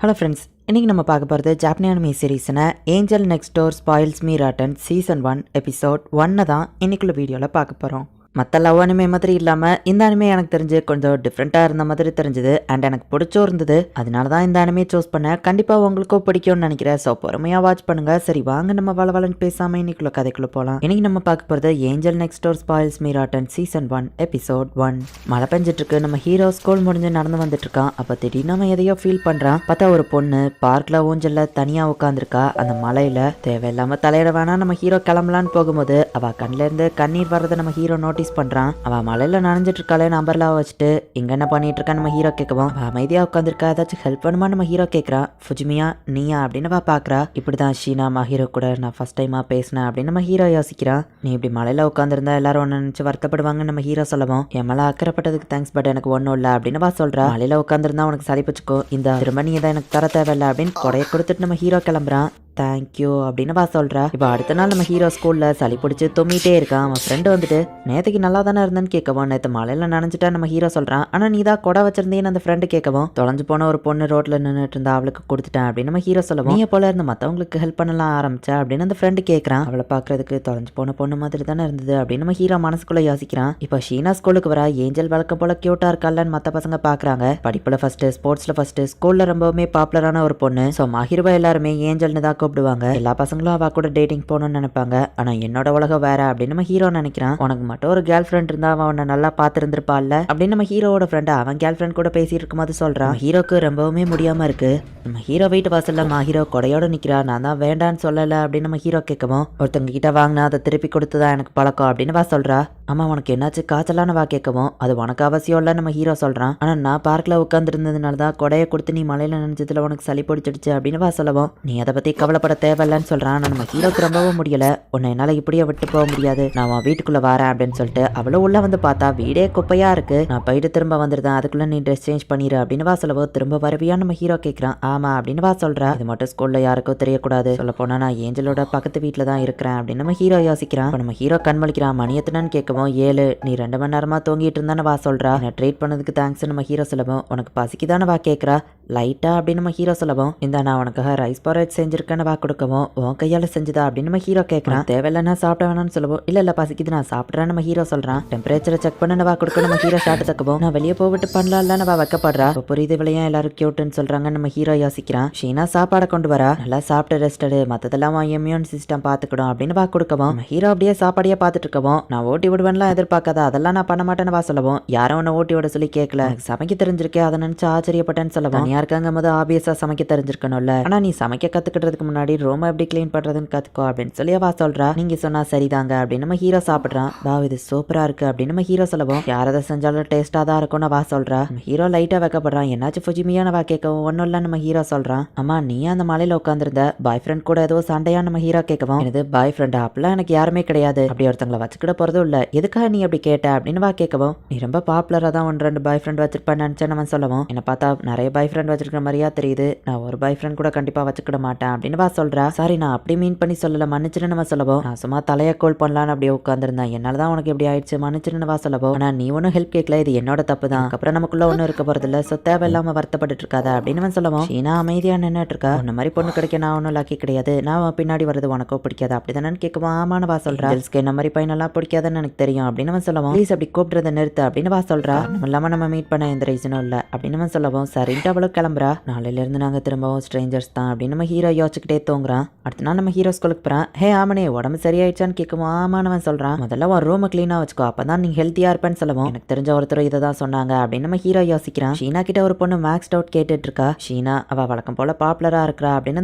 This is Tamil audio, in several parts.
ஹலோ ஃப்ரெண்ட்ஸ், இன்றைக்கி நம்ம பார்க்க போகிறது ஜாப்பனீஸ் அனிமே சீரீஸ்னா Angel Next Door Spoils Me Rotten season 1 episode 1 தான் இன்றைக்குள்ள வீடியோவில் பார்க்க போகிறோம். மற்ற லவ் அனிமே மாதிரி இல்லாமல் இந்த அனிமே எனக்கு தெரிஞ்சு கொஞ்சம் டிஃப்ரெண்ட்டாக இருந்த மாதிரி தெரிஞ்சுது அண்ட் எனக்கு பிடிச்சும் இருந்தது. அதனால தான் இந்த அனிமே சூஸ் பண்ணேன். கண்டிப்பாக உங்களுக்கும் பிடிக்கும்னு நினைக்கிறேன். ஸோ பொறுமையாக வாட்ச் பண்ணுங்கள். சரி வாங்க நம்ம வளவலன்னு பேசாமல் இன்னைக்குள்ள கதைக்குள்ளே போகலாம். இன்றைக்கி நம்ம பார்க்க போகிறது angel Next Door Spoils Me Rotten season 1 episode 1. மழை பெஞ்சிட்ருக்கு. நம்ம ஹீரோ ஸ்கூல் முடிஞ்சு நடந்து வந்துட்டுருக்கான். அப்போ திடீர்னு நம்ம எதையோ ஃபீல் பண்ணுறான். பார்த்தா ஒரு பொண்ணு பார்க்கில் ஊஞ்சலில் தனியாக உட்காந்துருக்கா. அந்த மலையில் தேவையில்லாமல் தலையிட வேணாம் நம்ம ஹீரோ கிளம்பலான்னு போகும்போது அவள் கண்ணிலேருந்து கண்ணீர் வர்றதை நம்ம ஹீரோ நோட்டீஸ் பண்றான். அவன் மலையில நனைஞ்சிட்டு இருக்காளே நம்பர்லாம் வச்சுட்டு இங்க என்ன பண்ணிட்டு இருக்கா நம்ம ஹீரோ கேட்கவும் அமைதியா உட்காந்துருக்கா. ஏதாச்சும் ஹெல்ப் பண்ணுமா நம்ம ஹீரோ கேட்கறான். ஃபுஜிமியா நீயா அப்படின்னு பாக்குறா. இப்படிதான் ஷீனா ஹீரோ கூட நான் ஃபர்ஸ்ட் டைமா பேசினேன் அப்படின்னு நம்ம ஹீரோ யோசிக்கிறான். நீ இப்படி மலையில உட்காந்துருந்தா எல்லாரும் ஒன்னு நினைச்சு வருத்தப்படுவாங்க நம்ம ஹீரோ சொல்லவும் என் மேல அக்கறைப்பட்டதுக்கு தேங்க்ஸ் பட் எனக்கு ஒன்னும் இல்ல அப்படின்னு சொல்றா. மலையில உட்காந்துருந்தா உனக்கு சளி பிடிச்சுக்கோ, இந்த திரும்ப நீ தான் எனக்கு தர தேவையில்ல அப்படின்னு கொடையை கொடுத்துட்டு நம்ம ஹீரோ கிளம்புறான். தேங்க்யூ அப்படின்னு சொல்றா. இப்போ அடுத்த நாள் நம்ம ஹீரோ ஸ்கூல்ல சளி பிடிச்சி தும்மிட்டே இருக்கான். அவன் ஃப்ரெண்டு வந்துட்டு நேற்றுக்கு நல்லா தானே இருந்தேன்னு கேட்கவும் நேற்று மலையில நனைஞ்சிட்டா நம்ம ஹீரோ சொல்றான். ஆனா நீ தான் கொடை வச்சிருந்தேன்னு அந்த ஃப்ரெண்டு கேட்கவும் தொலைஞ்சு போன ஒரு பொண்ணு ரோட்ல நின்றுட்டு இருந்தா அவளுக்கு கொடுத்துட்டேன் அப்படின்னு நம்ம ஹீரோ சொல்லவும் நீ போல இருந்து மற்றவங்களுக்கு ஹெல்ப் பண்ணலாம் ஆரம்பிச்சா அப்படின்னு அந்த ஃப்ரெண்டு கேட்கறான். அவளை பாக்குறதுக்கு தொலைஞ்சு போன பொண்ணு மாதிரி தானே இருந்தது அப்படின்னு நம்ம ஹீரோ மனசுக்குள்ள யோசிக்கிறான். இப்போ ஷீனா ஸ்கூலுக்கு வர ஏஞ்சல் வழக்கம் போல கியூட்டா இருக்காலன்னு மற்ற பசங்க பாக்குறாங்க. படிப்புல ஃபர்ஸ்ட், ஸ்போர்ட்ஸ்ல ஃபர்ஸ்ட், ஸ்கூல்ல ரொம்பவுமே பாப்புலரான ஒரு பொண்ணு. ஸோ மஹிருவா எல்லாருமே ஏஞ்சல்னு தான் கூப்பிடுவாங்க. எல்லா பசங்களும் அவ கூட டேட்டிங் போகணும்னு நினைப்பாங்க. ஆனா என்னோட உலகம் வேற அப்படின்னு நம்ம ஹீரோ நினைக்கிறான். உனக்கு மட்டும் ஒரு கேர்ள் ஃப்ரெண்ட் இருந்தா அவன் உன்னை நல்லா பார்த்துருந்துருப்பாள்ல அப்படின்னு நம்ம ஹீரோவோட ஃப்ரெண்ட் அவன் கேர்ள் ஃப்ரெண்ட் கூட பேசிட்டு இருக்கும்போது சொல்றான். ஹீரோக்கு ரொம்பவுமே முடியாம இருக்கு. நம்ம ஹீரோ வீட்டு வாசல்ல ஹீரோ கொடையோட நிக்கிறா. நான் தான் வேண்டான்னு சொல்லல அப்படின்னு நம்ம ஹீரோ கேட்கவும் ஒருத்தங்க கிட்ட வாங்கினா அதை திருப்பி கொடுத்துதான் எனக்கு பழக்கம் அப்படின்னு சொல்றா. ஆமா உனக்கு என்னாச்சு காய்ச்சலான கேட்கவும் அது உனக்கு அவசியம் இல்ல நம்ம ஹீரோ சொல்றான். ஆனா நான் பார்க்ல உட்கார்ந்து இருந்ததுனாலதான் கொடையை கொடுத்து நீ மலையில நினைச்சதுல உனக்கு சளி பிடிச்சிடுச்சு அப்படின்னு சொல்லவும் நீ அதை பத்தி கவலைப்பட தேவையில்லன்னு சொல்றான். நம்ம ஹீரோக்கு ரொம்பவும் முடியல. உன்னை என்னால இப்படியே விட்டு போக முடியாது, நான் உன் வீட்டுக்குள்ள வரேன் அப்படின்னு சொல்லிட்டு அவளும் உள்ள வந்து பார்த்தா வீடே குப்பையா இருக்கு. நான் போயிட்டு திரும்ப வந்துருந்தேன், அதுக்குள்ள நீ ட்ரெஸ் சேஞ்ச் பண்ணிரு அப்படின்னு சொல்லவும் திரும்ப வருவியா நம்ம ஹீரோ கேட்கிறான். ஆமா அப்படின்னு சொல்றா. இது மட்டும் ஸ்கூல்ல யாருக்கும் தெரியக்கூடாது, சொல்ல போனா நான் ஏஞ்சலோட பக்கத்து வீட்டுல தான் இருக்கிறேன் அப்படின்னு நம்ம ஹீரோ யோசிக்கிறான். நம்ம ஹீரோ கண்மளிக்கிறான். மணி எத்தனைன்னு கேட்கவும் 7. நீ 2 மணி நேரமா தூங்கிட்டு இருந்தானே சொல்றா. என்ன ட்ரீட் பண்ணதுக்கு தேங்க்ஸ் நம்ம ஹீரோ சொல்லவும் உனக்கு பசிக்குதானே கேட்கறா லைட்டா அப்படின்னு நம்ம ஹீரோ சொல்லவும் இந்த நான் உனக்காக ரைஸ் பாரேஜ் செஞ்சிருக்கேன்னு கொடுக்கவும் உன் கையால செஞ்சுதா அப்படின்னு நம்ம ஹீரோ கேட்கறான். தேவையில்லைன்னா சாப்பிட வேணாம்னு சொல்லவும் இல்ல பசிக்குது நான் சாப்பிட்றேன் நம்ம ஹீரோ சொல்றான். டெம்பரேச்சரை செக் பண்ண கொடுக்க நம்ம ஹீரோ ஷார்ட் தக்கவும் நான் வெளியே போவிட்டு பண்ணலாம்ல வைக்கப்படுறா. புரியுது விளையா எல்லாரும் கியூட்டுன்னு சொல்றாங்க நம்ம ஹீரோ யோசிக்கிறான். ஷீனா சாப்பாடை கொண்டு வரா. நல்லா சாப்பிட்டு ரெஸ்டடு மத்ததெல்லாம் இம்யூன் சிஸ்டம் பாத்துக்கணும் அப்படின்னு கொடுக்கவும் நம்ம ஹீரோ அப்படியே சாப்பாடியே பார்த்துட்டு இருக்கவும் நான் ஓட்டி விடுவேன்லாம் எதிர்பார்க்காத, அதெல்லாம் நான் பண்ண மாட்டேன்னு சொல்லவும் யாரும் உன்னை ஓட்டி விட சொல்லி கேட்கல, சமைக்க தெரிஞ்சிருக்கே அதை நினைச்சு ஆச்சரியப்பட்டேன்னு சொல்லவும் யாருக்காங்க போது ஆபியஸா சமைக்க தெரிஞ்சிருக்கணும்ல, ஆனா நீ சமைக்க கத்துக்கிறதுக்கு முன்னாடி ரோம் எப்படி கிளீன் பண்றதுன்னு கத்துக்கோ அப்படின்னு சொல்லி சொல்றா. நீங்க சொன்னா சரிதாங்க அப்படின்னு நம்ம ஹீரோ சாப்பிடுறான். இது சூப்பரா இருக்கு அப்படின்னு நம்ம ஹீரோ சொல்லவும் யாரதை செஞ்சாலும் டேஸ்டா தான் இருக்கும்னு சொல்றா. ஹீரோ லைட்டா வைக்கப்படுறான். என்னாச்சு ஃபுஜிமியான கேட்கவும் ஒன்னும் இல்ல நம்ம ஹீரோ சொல்றான். அம்மா நீ அந்த மலையில உட்காந்துருந்த பாய் ஃப்ரெண்ட் கூட ஏதோ சண்டையா நம்ம ஹீரோ கேட்கவும் எனது பாய் ஃப்ரெண்டா அப்பெல்லாம் எனக்கு யாருமே கிடையாது, அப்படி ஒருத்தங்களை வச்சுக்கிட போறதும் இல்ல, எதுக்காக நீ அப்படி கேட்ட அப்படின்னு கேட்கவும் நீ ரொம்ப பாப்புலரா தான் 1-2 பாய் ஃப்ரெண்ட் வச்சிருப்பேன்னு நினைச்சேன் நம்ம சொல்லவும் என்ன பார்த்தா நிறைய பாய் ஃப்ரெண்ட் வச்சிருக்கிற மாதிரியா தெரியுது, நான் ஒரு பாய் ஃப்ரெண்ட் கூட கண்டிப்பா வச்சுக்கிட மாட்டேன் அப்படின்னு சொல்றா. சாரி நான் அப்படி மீன் பண்ணி சொல்லல மன்னிச்சுன்னு நம்ம சொல்லவும் நான் சும்மா தலையை கோல் பண்ணலான்னு அப்படியே உட்காந்துருந்தேன், என்னாலதான் உனக்கு எப்படி ஆயிடுச்சு மன்னிச்சுன்னு சொல்லவும் ஆனா நீ ஒன்னும் ஹெல்ப் கேட்கல, இது என்னோட தப்பு தான், அப்புறம் நமக்குள்ள ஒன்னும் இருக்க போறது இல்ல, ஸோ தேவையில்லாம வருத்தப்பட்டு இருக்காத அப்படின்னு சொல்லவும் ஷீனா அமைதியா நின்னுட்டு இருக்கா. உன்ன மாதிரி பொண்ணு கிடைக்க நான் ஒன்னும் லக்கி கிடையாது, நான் பின்னாடி வருது உனக்கோ பிடிக்காது அப்படிதானு கேட்கவும் ஆமான்னு சொல்றா. என்ன மாதிரி பையனெல்லாம் பிடிக்காதுன்னு எனக்கு தெரியும் அப்படின்னு சொல்லவும் ப்ளீஸ் அப்படி கூப்பிடுறத நிறுத்து அப்படின்னு சொல்றா. இல்லாம நம்ம மீட் பண்ண எந்த ரீசனும் இல்ல அப்படின்னு சொல்லவும் சரின்ட்டு அவளும் கிளம்புறா. நாளையில இருந்து நாங்க திரும்பவும் ஸ்ட்ரேஞ்சர்ஸ் தான் அப்படின்னு நம்ம ஹீரோ யோசிச்சுக்கிட்டே தூங்குறான். அடுத்த நாள் நம்ம ஹீரோ ஸ்கூலுக்கு போறான். ஹே ஆமனே உடம்பு சரியாயிடுச்சான்னு கேட்கும். ஆமானவன் சொல்றான். முதல்ல உன் ரூமை கிளீனா வச்சுக்கோ, அப்பதான் நீ ஹெல்த்தியா இருப்பேன்னு சொல்லவும் எனக்கு தெரிஞ்ச ஒருத்தர் இதை தான் சொன்னாங்க அப்படின்னு நம்ம ஹீரோ யோசிக்கிறான். ஷீனா கிட்ட ஒரு பொண்ணு மேக்ஸ் டவுட் கேட்டுட்டு இருக்கா. ஷீனா அவ வழக்கம் போல பாப்புலரா இருக்கிறா அப்படின்னு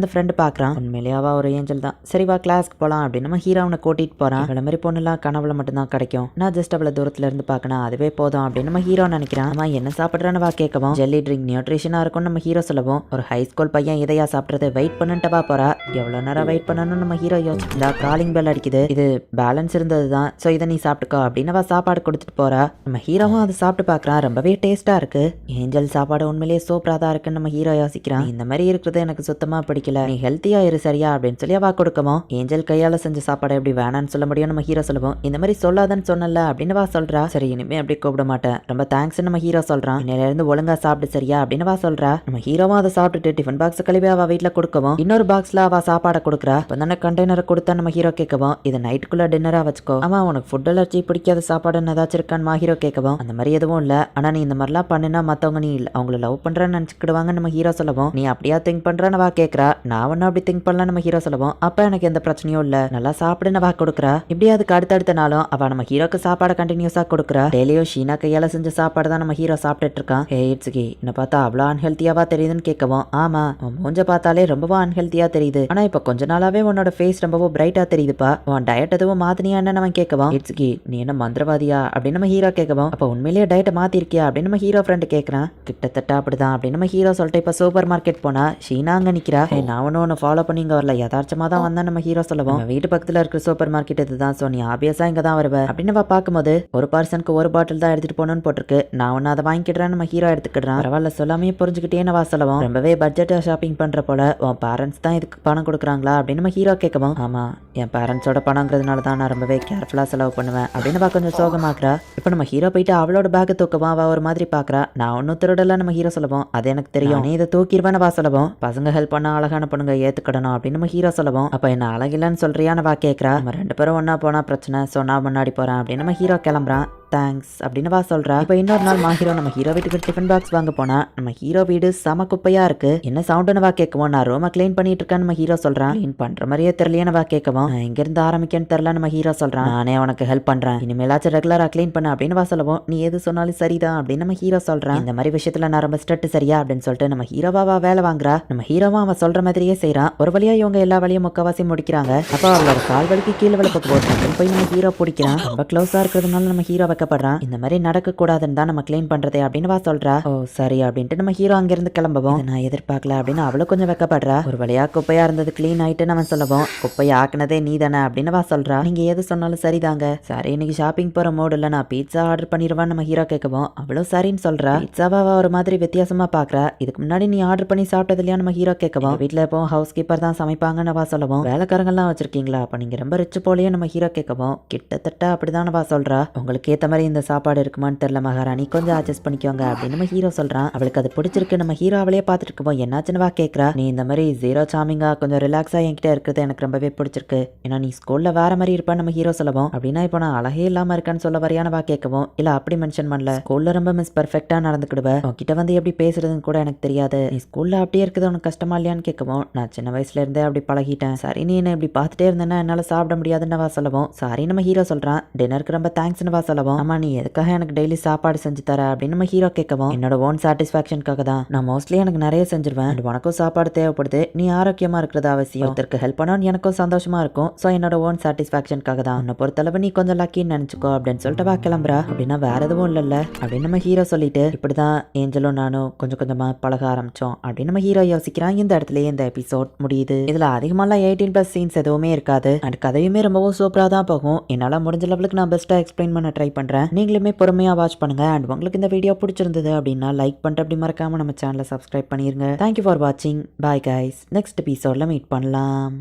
அந்த ஃப்ரெண்டு பாக்குறான். உண்மையிலேயே அவ ஒரு ஏஞ்சல் தான், சரி வா கிளாஸ்க்கு போலாம் அப்படின்னு நம்ம ஹீரோ அவனை கூட்டிட்டு போறான். இவள மாதிரி பொண்ணுலாம் கனவுல மட்டும்தான் கிடைக்கும், நான் ஜஸ்ட் அவளை தூரத்துல இருந்து பாக்கணும் அதுவே போதும் அப்படின்னு நம்ம ஹீரோ நினைக்கிறான். அவன் என்ன சாப்பிடுறான்னு கேட்கவும் ஜெல்லி ட்ரிங்க் நியூட்ரிஷனா இருக்கும் நம்ம ஹீரோ சொல்லவும் ஒரு ஹை ஸ்கூல் பையன் இதையா சாப்பிடுறது, வெயிட் பண்ணிட்டு போறா. எவ்வளவு நேரம் வெயிட் பண்ணணும்னு நம்ம ஹீரோ யோசிச்சுட்டா. காலிங் பெல் அடிக்குது, இது பேலன்ஸ் இருந்ததுதான், சோ இதை நீ சாப்பிட்டுக்கோ அப்படின்னு சாப்பாடு கொடுத்துட்டு போறா. நம்ம ஹீரோவும் அதை சாப்பிட்டு பாக்குறான். ரொம்பவே டேஸ்டா இருக்கு. ஏஞ்சல் சாப்பாடு உண்மையிலேயே சூப்பரா தான் இருக்குன்னு நம்ம ஹீரோ யோசிக்கிறான். இந்த மாதிரி இருக்கிறது எனக்கு சுத்தமா பிடிக்கல, நீ ஹெல்த்தியா சரியா அப்படின்னு சொல்லி கொடுக்கவும் ஏஞ்சல் கையால செஞ்ச சாப்பாடு எப்படி வேணான்னு சொல்ல முடியும் நம்ம ஹீரோ சொல்லவும் இந்த மாதிரி சொல்லாத கூப்பிடாதன்னு சொன்னல அப்படின்னு வா சொல்றா. சரி இனிமே அப்படி கூப்பிட மாட்டேன், ரொம்ப தேங்க்ஸ் நம்ம ஹீரோ சொல்றான். இன்னையில இருந்து ஒழுங்கா சாப்பிடு சரியா அப்படின்னு வா சொல்றா. நம்ம ஹீரோவும் அதை சாப்பிட்டுட்டு டிஃபன் பாக்ஸ் கழுவி அவ வீட்டுல கொடுக்கவும் இன்னொரு பாக்ஸ்ல அவ சாப்பாடை கொடுக்குறா. இப்ப கண்டெய்னரை கொடுத்தா நம்ம ஹீரோ கேட்கவும் இது நைட்டுக்குள்ள டின்னரா வச்சுக்கோ. ஆமா உனக்கு ஃபுட் அலர்ஜி பிடிக்காத சாப்பாடுன்னு ஏதாச்சும் இருக்கான்னு ஹீரோ கேட்கவும் அந்த மாதிரி எதுவும் இல்ல, ஆனா நீ இந்த மாதிரிலாம் பண்ணினா மத்தவங்க நீ அவங்கள லவ் பண்றேன்னு நினைச்சுக்கிடுவாங்க நம்ம ஹீரோ சொல்லவும். நீ அப்படியா திங்க் பண்றன்னு வா கேட்கறா. நான் ஒன்னும் அப்படி திங்க் பண்ணல நம்ம ஹீரோ சொல்லவும். அப்ப எனக்கு எந்த பிரச்சனையும் இல்ல, நல்லா சாப்பிடுன்னு வா கொடுக்குறா. இப்படி அதுக்கு அடுத்தடுத்த நாளும் அவ நம்ம ஹீரோக்கு சாப்பாடு கண்டினியூஸா கொடுக்குறா. டெய்லியும் ஷீனா கையால செஞ்ச சாப்பாடு தான் நம்ம ஹீரோ சாப்பிட்டுட்டு இருக்கான். ஹே இட்ஸுகி என்ன பார்த்தா அவ்வளோ அன்ஹெல்த்தியாவா தெரியுதுன்னு கேட்கவும் ஆமா உன் மூஞ்ச பார்த்தாலே ரொம்பவும் அன்ஹெல்த்தியா தெரியுது, ஆனா இப்ப கொஞ்ச நாளாவே உன்னோட ஃபேஸ் ரொம்பவும் பிரைட்டா தெரியுதுப்பா, உன் டயட் எதுவும் மாத்தினியான்னு அவன் கேட்கவும் இட்ஸுகி நீ என்ன மந்திரவாதியா அப்படின்னு நம்ம ஹீரோ கேட்கவும் அப்ப உண்மையிலேயே டயட்டை மாத்திருக்கியா அப்படின்னு நம்ம ஹீரோ ஃப்ரெண்ட் கேட்கறான். கிட்டத்தட்ட அப்படிதான் அப்படின்னு நம்ம ஹீரோ சொல்லிட்டு இப்ப சூப்பர் மார்க்கெட் போனா ஷீனா அங்க நிக்கிறா. நான் ஒன்னு ஃபாலோ பண்ணி இங்க வரல, யதார்த்தமா தான் வந்தா நம்ம ஹீரோ சொல்லவும் வீட்டு பக்கத்துல இருக்கிற சூப்பர் மார்க்கெட் இதுதான், சோ நீ ஆபியஸா இங்க தான் வருவ அப்படின்னு பார்க்கும்போது ஒரு பர்சனுக்கு ஒரு பாட்டில் தான் எடுத்துட்டு போகணும்னு போட்டிருக்கு. நான் ஒன்னு அதை வாங்கிக்கிறேன் நம்ம ஹீரோ எடுத்துக்கிடுறான். பரவாயில்ல சொல்லாமே புரிஞ்சுக்கிட்டேன்னு வா சொல்லவும் ரொம்பவே பட்ஜெட்டா ஷாப்பிங் பண்ற போல உன் பேரண்ட்ஸ் தான் இதுக்கு பணம் கொடுக்குறாங்களா அப்படின்னு நம்ம ஹீரோ கேட்கவும் ஆமா என் பேரண்ட்ஸோட பணங்கிறதுனால தான் நான் ரொம்பவே கேர்ஃபுல்லா செலவு பண்ணுவேன் அப்படின்னு கொஞ்சம் சோகமாக்குறா. இப்போ நம்ம ஹீரோ போயிட்டு அவளோட பேக்கை தூக்கவும் அவ ஒரு மாதிரி பாக்குறா. நான் ஒன்னும் திருடல நம்ம ஹீரோ சொல்லுவோம், அது எனக்கு தெரியும், நீ இதை தூக்கிடுவேன்னு வா சொல்லவும் பசங்க ஹெல்ப் பண்ண அழகான பொண்ணுங்க ஏத்துக்கிடணும் அப்படின்னு நம்ம ஹீரோ சொல்லவும் அப்ப என்ன அழகில்லன்னு சொல்றியான்னு வா கேட்கறா. நம்ம 2 பேரும் ஒன்னா போனா பிரச்சனை, சோ நான் முன்னாடி போறேன் அப்படின்னு நம்ம ஹீரோ கிளம்புறான். தேங்க்ஸ் அப்படின்னு வா சொல்றா. இப்போ இன்னொரு நாள் ஹீரோ நம்ம ஹீரோ வீட்டுக்கு டிஃபன் பாக்ஸ் வாங்க போனா நம்ம ஹீரோ வீடு சம குப்பையா இருக்கு. என்ன சவுண்டுன்னு வா கேட்கவும் நான் ரூமை கிளீன் பண்ணிட்டு இருக்கேன்னு நம்ம ஹீரோ சொல்றான். கிளீன் பண்ற மாதிரியே தெரியலையே வா கேட்கவும் எங்க இருந்து ஆரம்பிக்கன்னு தெரியல நம்ம ஹீரோ சொல்றான். நானே உனக்கு ஹெல்ப் பண்றேன், இனிமேலாச்சும் ரெகுலரா கிளீன் பண்ண அப்படின்னு வா சொல்லவும் நீ எது சொன்னாலும் சரிதான் அப்படின்னு நம்ம ஹீரோ சொல்றான். இந்த மாதிரி விஷயத்துல நான் ரொம்ப ஸ்ட்ரிக்ட் சரியா அப்படின்னு சொல்லிட்டு நம்ம ஹீரோவா வேலை வாங்குறா. நம்ம ஹீரோவா அவன் சொல்ற மாதிரியே செய்யறான். ஒரு வழியா இவங்க எல்லா வழியும் முக்கவாசி முடிக்கிறாங்க. அப்போ அவளோட கால் வலிக்கு கீழே விளக்க போட்டு போய் நம்ம ஹீரோ பிடிக்கிறான். ரொம்ப க்ளோஸா இருக்கிறதுனால நம்ம ஹீரோ வைக்கப்படுறான். இந்த மாதிரி நடக்க கூடாதுன்னு தான் நம்ம கிளீன் பண்றதே அப்படின்னு வா சொல்றா. ஓ சரி அப்படின்ட்டு நம்ம ஹீரோ அங்கிருந்து கிளம்பவும் நான் எதிர்பார்க்கல அப்படின்னு அவளும் கொஞ்சம் வெக்கப்படுறா. ஒரு வழியா குப்பையா இருந்தது கிளீன் ஆயிட்டு நம்ம சொல்லவும் குப்பையை ஆக்குனதே நீ தானே அப்படின்னு வா சொல்றா. நீங்க எது சொன்னாலும் சரிதாங்க. சரி இன்னைக்கு ஷாப்பிங் போற மூடு இல்ல, நான் பீட்சா ஆர்டர் பண்ணிடுவான்னு நம்ம ஹீரோ கேட்கவும் அவளும் சரின்னு சொல்றா. பீட்சாவா ஒரு மாதிரி வித்தியாசமா பாக்குறா. இதுக்கு முன்னாடி நீ ஆர்டர் பண்ணி சாப்பிட்டது இல்லையா நம்ம ஹீரோ கேட்கவும் வீட்டுல எப்போ ஹவுஸ் கீப்பர் தான் சமைப்பாங்கன்னு வா சொல்லவும் வேலைக்காரங்கெல்லாம் வச்சிருக்கீங்களா, அப்ப நீங்க ரொம்ப ரிச்சு போலயே நம்ம ஹீரோ கேட்கவும் கிட்டத்தட்ட அப்படிதான் வா சொல்றா. உங்களுக்கு ஏத்த மாதிரி இந்த சாப்பாடு இருக்குமான்னு தெரியல மகாராணி, கொஞ்சம் அட்ஜஸ்ட் பண்ணிக்கோங்க அப்படின்னு நம்ம ஹீரோ சொல்றான். அவளுக்கு அது பிடிச்சிருக்கு. நம்ம ஹீரோ அவளையே பார்த்துட்டு இருக்கோம். என்னாச்சுன்னு வா கேட்கறா. நீ இந்த மாதிரி ஜீரோ சாமிங்கா கொஞ்சம் ரிலாக்ஸா என்கிட்ட இருக்கிறது எனக்கு ரொம்பவே பிடிச்சிருக்கு, ஏன்னா நீ ஸ்கூல்ல வேற மாதிரி இருப்பான்னு நம்ம ஹீரோ சொல்லவும் அப்படின்னா இப்போ நான் அழகே இல்லாம இருக்கேன்னு சொல்ல வரையான வா கேட்கவும் இல்ல அப்படி மென்ஷன் பண்ணல, ஸ்கூல்ல ரொம்ப மிஸ் பெர்ஃபெக்டா நடந்துக்கிடுவேன், உன்கிட்ட வந்து எப்படி பேசுறதுன்னு கூட எனக்கு தெரியாது, நீ ஸ்கூல்ல அப்படியே இருக்குது உனக்கு கஷ்டமா இல்லையான்னு கேட்கவும் நான் சின்ன வயசுல இருந்தே அப்படி பழகிட்டேன், சரி நீ என்ன இப்படி பார்த்துட்டே இருந்தேன்னா என்னால சாப்பிட முடியாதுன்னு வா சொல்லவும் சாரி நம்ம ஹீரோ சொல்றான். டின்னருக்கு ரொம்ப தேங்க்ஸ்னு வா சொல்லவும் ஆமா நீ எதுக்காக எனக்கு டெய்லி சாப்பாடு செஞ்சு தர அப்படின்னு நம்ம ஹீரோ கேட்கவும் என்னோட ஓன் சாட்டிஸ்பாக்சனுக்காக தான், நான் மோஸ்ட்லி எனக்கு நிறைய செஞ்சிருவேன், உனக்கும் சாப்பாடு தேவைப்படுது, நீ ஆரோக்கியமா இருக்கிறது அவசியம், ஒருத்தருக்கு ஹெல்ப் பண்ணணும் எனக்கும் சந்தோஷமா இருக்கும், ஸோ என்னோட ஓன் சாட்டிஸ்பாக்சனுக்காக தான், உன்னை பொறுத்தளவு நீ கொஞ்சம் லக்கின்னு நினைச்சுக்கோ அப்படின்னு சொல்லிட்டு வா கிளம்புறா. அப்படின்னா வேற எதுவும் இல்லைல்ல அப்படின்னு நம்ம ஹீரோ சொல்லிட்டு இப்படிதான் ஏஞ்சலும் நானும் கொஞ்சம் கொஞ்சமா பழக ஆரம்பிச்சோம் அப்படின்னு நம்ம ஹீரோ யோசிக்கிறான். இந்த இடத்துலயே இந்த எபிசோட் முடியுது. இதுல அதிகமாலாம் 18+ சீன்ஸ் எதுவுமே இருக்காது அண்ட் கதையுமே ரொம்பவும் சூப்பரா தான் போகும். என்னால முடிஞ்ச லெவலுக்கு நான் பெஸ்ட்டா எக்ஸ்பிளைன் பண்ண ட்ரை பண்றேன். நீங்களுமே பொறுமையா வாட்ச் பண்ணுங்க. அண்ட் உங்களுக்கு இந்த வீடியோ பிடிச்சிருந்தது அப்படின்னா லைக் பண்ணிட்டு அப்படி மறக்காம நம்ம சேனலை சப்ஸ்கிரைப் பண்ணிருங்க. தேங்க்யூ ஃபார் வாட்சிங். Bye guys. நெக்ஸ்ட் எபிசோட்ல மீட் பண்ணலாம்.